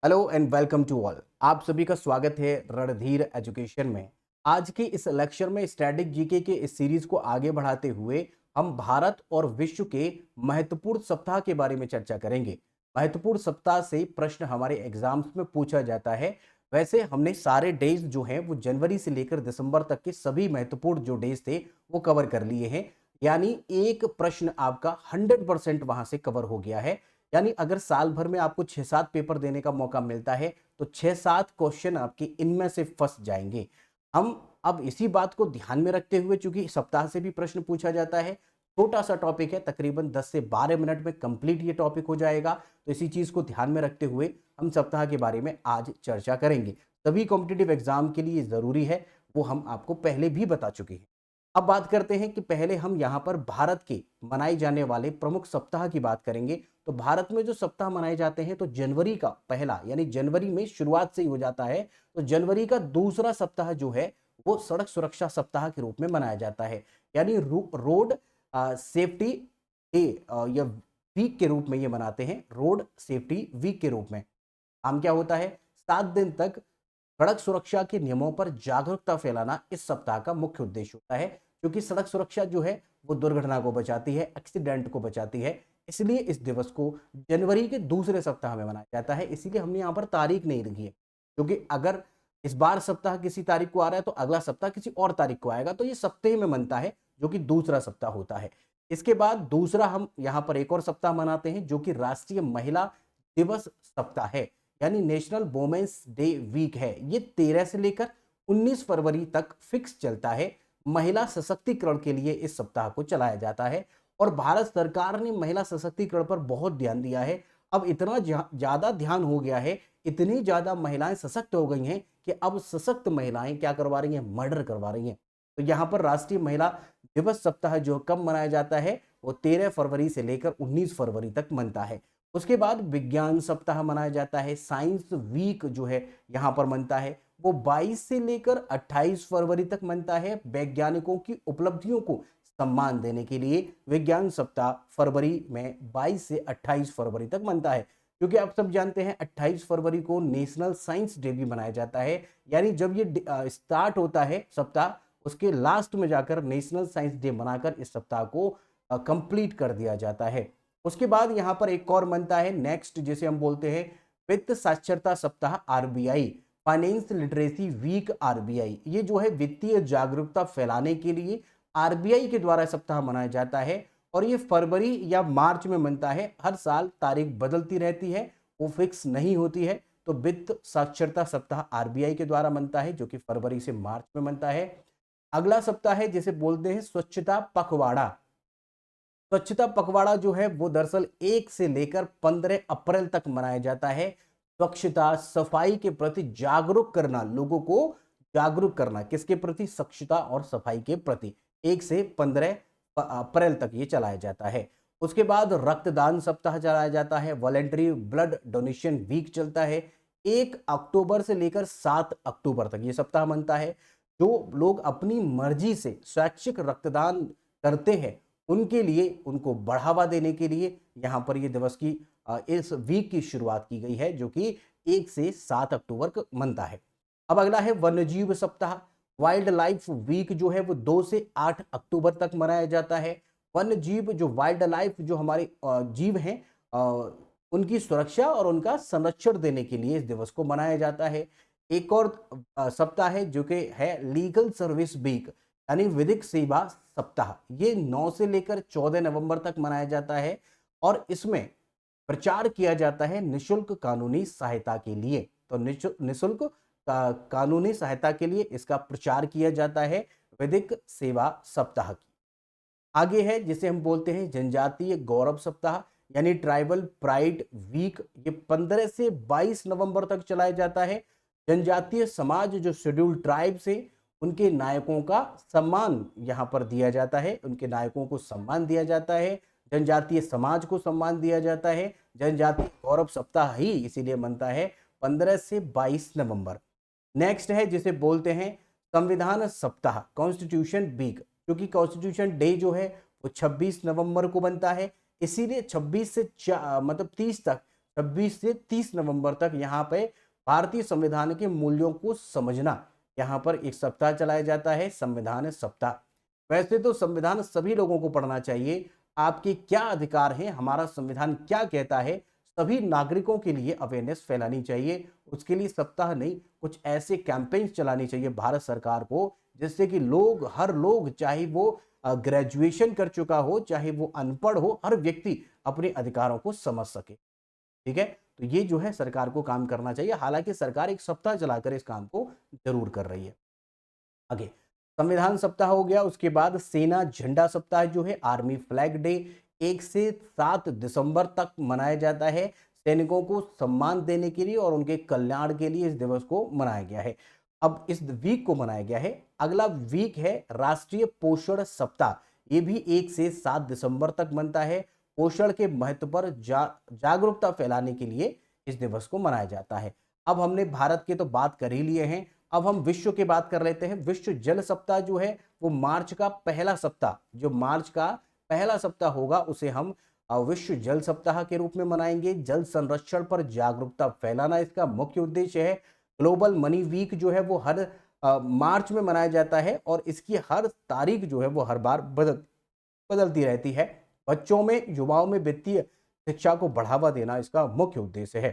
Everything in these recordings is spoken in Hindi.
Hello and welcome to all. आप सभी का स्वागत है रणधीर एजुकेशन में। आज के इस लेक्चर में स्टैटिक जीके के इस सीरीज को आगे बढ़ाते हुए हम भारत और विश्व के महत्वपूर्ण सप्ताह के बारे में चर्चा करेंगे। महत्वपूर्ण सप्ताह से प्रश्न हमारे एग्जाम्स में पूछा जाता है। वैसे हमने सारे डेज जो हैं वो जनवरी से लेकर दिसंबर तक के सभी महत्वपूर्ण जो डेज थे वो कवर कर लिए हैं। यानी एक प्रश्न आपका 100% वहां से कवर हो गया है। यानी अगर साल भर में आपको 6-7 पेपर देने का मौका मिलता है तो 6-7 क्वेश्चन आपके इनमें से फंस जाएंगे। हम अब इसी बात को ध्यान में रखते हुए, चूंकि सप्ताह से भी प्रश्न पूछा जाता है, छोटा सा टॉपिक है, तकरीबन 10 से 12 मिनट में कंप्लीट ये टॉपिक हो जाएगा। तो इसी चीज को ध्यान में रखते हुए हम सप्ताह के बारे में आज चर्चा करेंगे। सभी कॉम्पिटिटिव एग्जाम के लिए जरूरी है, वो हम आपको पहले भी बता चुके हैं। अब बात करते हैं कि पहले हम यहाँ पर भारत के मनाए जाने वाले प्रमुख सप्ताह की बात करेंगे। तो भारत में जो सप्ताह मनाए जाते हैं, तो जनवरी का पहला यानी जनवरी में शुरुआत से ही हो जाता है। तो जनवरी का दूसरा सप्ताह जो है वो सड़क सुरक्षा सप्ताह के रूप में मनाया जाता है। यानी रोड सेफ्टी डे या वीक के रूप में ये मनाते हैं, रोड सेफ्टी वीक के रूप में। काम क्या होता है, 7 दिन तक सड़क सुरक्षा के नियमों पर जागरूकता फैलाना इस सप्ताह का मुख्य उद्देश्य होता है। क्योंकि सड़क सुरक्षा जो है वो दुर्घटना को बचाती है, एक्सीडेंट को बचाती है। इसलिए इस दिवस को जनवरी के दूसरे सप्ताह में मनाया जाता है। इसीलिए हमने यहाँ पर तारीख नहीं लिखी है, क्योंकि अगर इस बार सप्ताह किसी तारीख को आ रहा है तो अगला सप्ताह किसी और तारीख को आएगा, तो ये सप्ताह में मनता है, जो कि दूसरा सप्ताह होता है। इसके बाद दूसरा हम यहाँ पर एक और सप्ताह मनाते हैं, जो कि राष्ट्रीय महिला दिवस सप्ताह है, यानी नेशनल वुमेन्स डे वीक है। ये 13 से लेकर 19 फरवरी तक फिक्स चलता है। महिला सशक्तिकरण के लिए इस सप्ताह को चलाया जाता है और भारत सरकार ने महिला सशक्तिकरण पर बहुत ध्यान दिया है। अब इतना ज्यादा ध्यान हो गया है, इतनी ज्यादा महिलाएं सशक्त हो गई हैं कि अब सशक्त महिलाएं क्या करवा रही हैं, मर्डर करवा रही हैं। तो यहाँ पर राष्ट्रीय महिला दिवस सप्ताह जो कब मनाया जाता है, वो 13 फरवरी से लेकर 19 फरवरी तक मनता है। उसके बाद विज्ञान सप्ताह मनाया जाता है। साइंस वीक जो है यहाँ पर मनता है, वो 22 से लेकर 28 फरवरी तक मनता है। वैज्ञानिकों की उपलब्धियों को सम्मान देने के लिए विज्ञान सप्ताह फरवरी में 22 से 28 फरवरी तक मनता है। क्योंकि आप सब जानते हैं 28 फरवरी को नेशनल साइंस डे भी मनाया जाता है। यानी जब ये स्टार्ट होता है सप्ताह, उसके लास्ट में जाकर नेशनल साइंस डे मनाकर इस सप्ताह को कंप्लीट कर दिया जाता है। उसके बाद यहाँ पर एक और मनता है नेक्स्ट, जिसे हम बोलते हैं वित्त साक्षरता सप्ताह RBI, finance literacy week RBI. ये जो है वित्तीय जागरूकता फैलाने के लिए आरबीआई के द्वारा सप्ताह मनाया जाता है और ये फरवरी या मार्च में मनता है। हर साल तारीख बदलती रहती है, वो फिक्स नहीं होती है। तो वित्त साक्षरता सप्ताह आरबीआई के द्वारा मनता है, जो कि फरवरी से मार्च में मनता है। अगला सप्ताह है जिसे बोलते हैं स्वच्छता पखवाड़ा। स्वच्छता पखवाड़ा जो है वो दरअसल 1 से लेकर 15 अप्रैल तक मनाया जाता है। स्वच्छता सफाई के प्रति जागरूक करना, लोगों को जागरूक करना, किसके प्रति, स्वच्छता और सफाई के प्रति। 1 से 15 अप्रैल तक ये चलाया जाता है। उसके बाद रक्तदान सप्ताह चलाया जाता है। वॉलेंटरी ब्लड डोनेशन वीक चलता है। 1 अक्टूबर से लेकर 7 अक्टूबर तक ये सप्ताह मनता है। जो लोग अपनी मर्जी से स्वैच्छिक रक्तदान करते हैं, उनके लिए, उनको बढ़ावा देने के लिए यहाँ पर ये दिवस की इस वीक की शुरुआत की गई है, जो कि 1 से 7 अक्टूबर को मनता है। अब अगला है वन्यजीव सप्ताह। वाइल्ड लाइफ वीक जो है वो 2 से 8 अक्टूबर तक मनाया जाता है। वन्य जीव, जो वाइल्ड लाइफ, जो हमारे जीव हैं, उनकी सुरक्षा और उनका संरक्षण देने के लिए इस दिवस को मनाया जाता है। एक और सप्ताह है जो कि है लीगल सर्विस वीक, यानी विधिक सेवा सप्ताह। ये 9 से लेकर 14 नवंबर तक मनाया जाता है और इसमें प्रचार किया जाता है निशुल्क कानूनी सहायता के लिए। तो निशुल्क कानूनी सहायता के लिए इसका प्रचार किया जाता है विधिक सेवा सप्ताह की। आगे है जिसे हम बोलते हैं जनजातीय गौरव सप्ताह, यानी ट्राइबल प्राइड वीक। ये 15 से 22 नवंबर तक चलाया जाता है। जनजातीय समाज, जो शेड्यूल ट्राइब से, उनके नायकों का सम्मान यहाँ पर दिया जाता है, उनके नायकों को सम्मान दिया जाता है, जनजातीय समाज को सम्मान दिया जाता है। जनजातीय गौरव सप्ताह ही इसीलिए मनता है 15 से 22 नवंबर। नेक्स्ट है जिसे बोलते हैं संविधान सप्ताह, कॉन्स्टिट्यूशन वीक। क्योंकि कॉन्स्टिट्यूशन डे जो है वो 26 नवंबर को बनता है, इसीलिए 26 से मतलब 30 तक 26 से 30 नवंबर तक यहाँ पे भारतीय संविधान के मूल्यों को समझना, यहाँ पर एक सप्ताह चलाया जाता है, संविधान सप्ताह। वैसे तो संविधान सभी लोगों को पढ़ना चाहिए, आपके क्या अधिकार हैं, हमारा संविधान क्या कहता है, सभी नागरिकों के लिए अवेयरनेस फैलानी चाहिए। उसके लिए सप्ताह नहीं, कुछ ऐसे कैंपेन्स चलानी चाहिए भारत सरकार को, जिससे कि लोग, हर लोग, चाहे वो ग्रेजुएशन कर चुका हो, चाहे वो अनपढ़ हो, हर व्यक्ति अपने अधिकारों को समझ सके। ठीक है, तो ये जो है सरकार को काम करना चाहिए। हालांकि सरकार एक सप्ताह चलाकर इस काम को जरूर कर रही है। आगे संविधान सप्ताह हो गया, उसके बाद सेना झंडा सप्ताह जो है, आर्मी फ्लैग डे, 1 से 7 दिसंबर तक मनाया जाता है। सैनिकों को सम्मान देने के लिए और उनके कल्याण के लिए इस दिवस को मनाया गया है। अब इस वीक को मनाया गया है। अगला वीक है राष्ट्रीय पोषण सप्ताह, ये भी 1 से 7 दिसंबर तक बनता है। पोषण के महत्व पर जागरूकता फैलाने के लिए इस दिवस को मनाया जाता है। अब हमने भारत के तो बात कर ही लिए हैं, अब हम विश्व की बात कर लेते हैं। विश्व जल सप्ताह जो है वो मार्च का पहला सप्ताह, जो मार्च का पहला सप्ताह होगा उसे हम विश्व जल सप्ताह के रूप में मनाएंगे। जल संरक्षण पर जागरूकता फैलाना इसका मुख्य उद्देश्य है। ग्लोबल मनी वीक जो है वो हर मार्च में मनाया जाता है और इसकी हर तारीख जो है वो हर बार बदलती रहती है। बच्चों में, युवाओं में वित्तीय शिक्षा को बढ़ावा देना इसका मुख्य उद्देश्य है।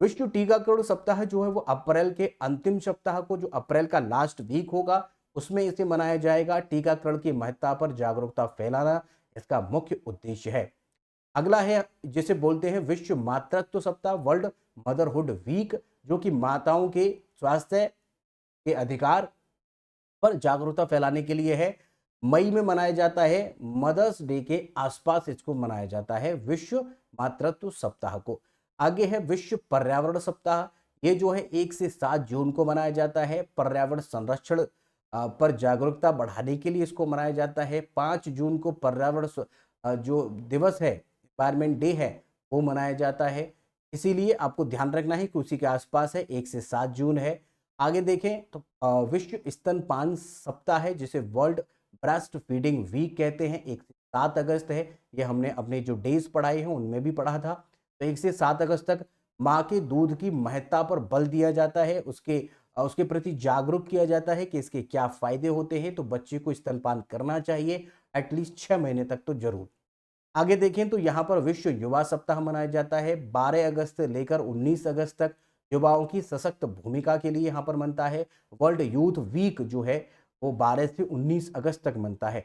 विश्व टीकाकरण सप्ताह जो है वो अप्रैल के अंतिम सप्ताह को, जो अप्रैल का लास्ट वीक होगा, उसमें इसे मनाया जाएगा। टीकाकरण की महत्ता पर जागरूकता फैलाना इसका मुख्य उद्देश्य है। अगला है जिसे बोलते हैं विश्व मातृत्व सप्ताह, वर्ल्ड मदरहुड वीक, जो कि माताओं के स्वास्थ्य के अधिकार पर जागरूकता फैलाने के लिए है। मई में मनाया जाता है, मदर्स डे के आसपास इसको मनाया जाता है विश्व मातृत्व सप्ताह को। आगे है विश्व पर्यावरण सप्ताह, ये जो है 1 से 7 जून को मनाया जाता है। पर्यावरण संरक्षण पर जागरूकता बढ़ाने के लिए इसको मनाया जाता है। 5 जून को पर्यावरण जो दिवस है, एनवायरमेंट डे है, वो मनाया जाता है। इसीलिए आपको ध्यान रखना है कि उसी के आसपास है, 1 से 7 जून है। आगे देखें तो विश्व स्तनपान सप्ताह है, जिसे वर्ल्ड ब्रेस्ट फीडिंग वीक कहते हैं, 1 से 7 अगस्त है। ये हमने अपने जो डेज पढ़ाए हैं उनमें भी पढ़ा था। तो 1 से 7 अगस्त तक माँ के दूध की महत्ता पर बल दिया जाता है, उसके प्रति जागरूक किया जाता है कि इसके क्या फायदे होते हैं। तो बच्चे को स्तनपान करना चाहिए एटलीस्ट 6 महीने तक तो जरूर। आगे देखें तो यहाँ पर विश्व युवा सप्ताह मनाया जाता है, 12 अगस्त से लेकर 19 अगस्त तक युवाओं की सशक्त भूमिका के लिए यहाँ पर मनता है। वर्ल्ड यूथ वीक जो है वो 12 से 19 अगस्त तक मनता है।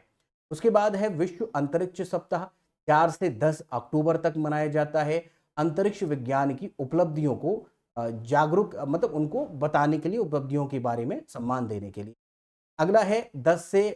उसके बाद है विश्व अंतरिक्ष सप्ताह, 4 से 10 अक्टूबर तक मनाया जाता है। अंतरिक्ष विज्ञान की उपलब्धियों को जागरूक, मतलब उनको बताने के लिए, उपलब्धियों के बारे में सम्मान देने के लिए। अगला है 10 से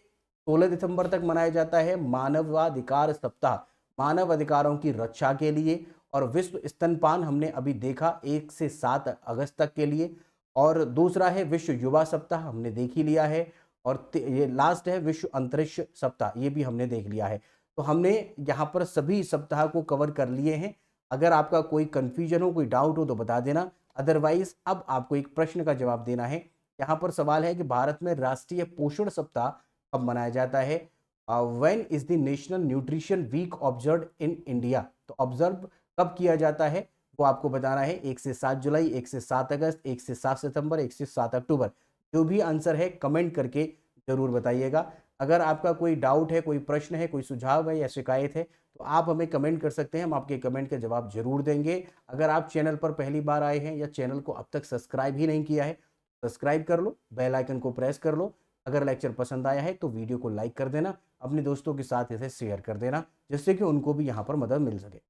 16 दिसंबर तक मनाया जाता है मानवाधिकार सप्ताह, मानव अधिकारों की रक्षा के लिए। और विश्व स्तनपान हमने अभी देखा 1 से 7 अगस्त तक के लिए। और दूसरा है विश्व युवा सप्ताह, हमने देख ही लिया है। और ये लास्ट है विश्व अंतरिक्ष सप्ताह, ये भी हमने देख लिया है। तो हमने यहाँ पर सभी सप्ताह को कवर कर लिए हैं। अगर आपका कोई कंफ्यूजन हो, कोई डाउट हो तो बता देना। अदरवाइज अब आपको एक प्रश्न का जवाब देना है। यहाँ पर सवाल है कि भारत में राष्ट्रीय पोषण सप्ताह कब मनाया जाता है? When is the national nutrition week observe in India? तो ऑब्जर्व कब किया जाता है वो आपको बताना है। 1 से 7 जुलाई, 1 से 7 अगस्त, 1 से 7 सितंबर, 1 से 7 अक्टूबर। जो भी आंसर है कमेंट करके जरूर बताइएगा। अगर आपका कोई डाउट है, कोई प्रश्न है, कोई सुझाव है या शिकायत है तो आप हमें कमेंट कर सकते हैं, हम आपके कमेंट का जवाब जरूर देंगे। अगर आप चैनल पर पहली बार आए हैं या चैनल को अब तक सब्सक्राइब ही नहीं किया है, सब्सक्राइब कर लो, बेल आइकन को प्रेस कर लो। अगर लेक्चर पसंद आया है तो वीडियो को लाइक कर देना, अपने दोस्तों के साथ इसे शेयर कर देना, जिससे कि उनको भी यहाँ पर मदद मिल सके।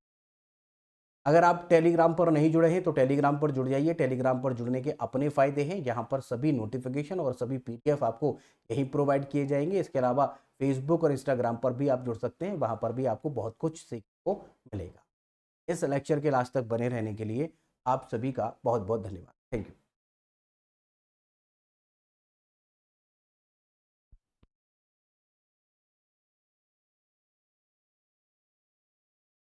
अगर आप टेलीग्राम पर नहीं जुड़े हैं तो टेलीग्राम पर जुड़ जाइए। टेलीग्राम पर जुड़ने के अपने फायदे हैं, यहाँ पर सभी नोटिफिकेशन और सभी पीडीएफ आपको यहीं प्रोवाइड किए जाएंगे। इसके अलावा फेसबुक और इंस्टाग्राम पर भी आप जुड़ सकते हैं, वहाँ पर भी आपको बहुत कुछ सीखने को मिलेगा। इस लेक्चर के लास्ट तक बने रहने के लिए आप सभी का बहुत बहुत धन्यवाद। Thank you.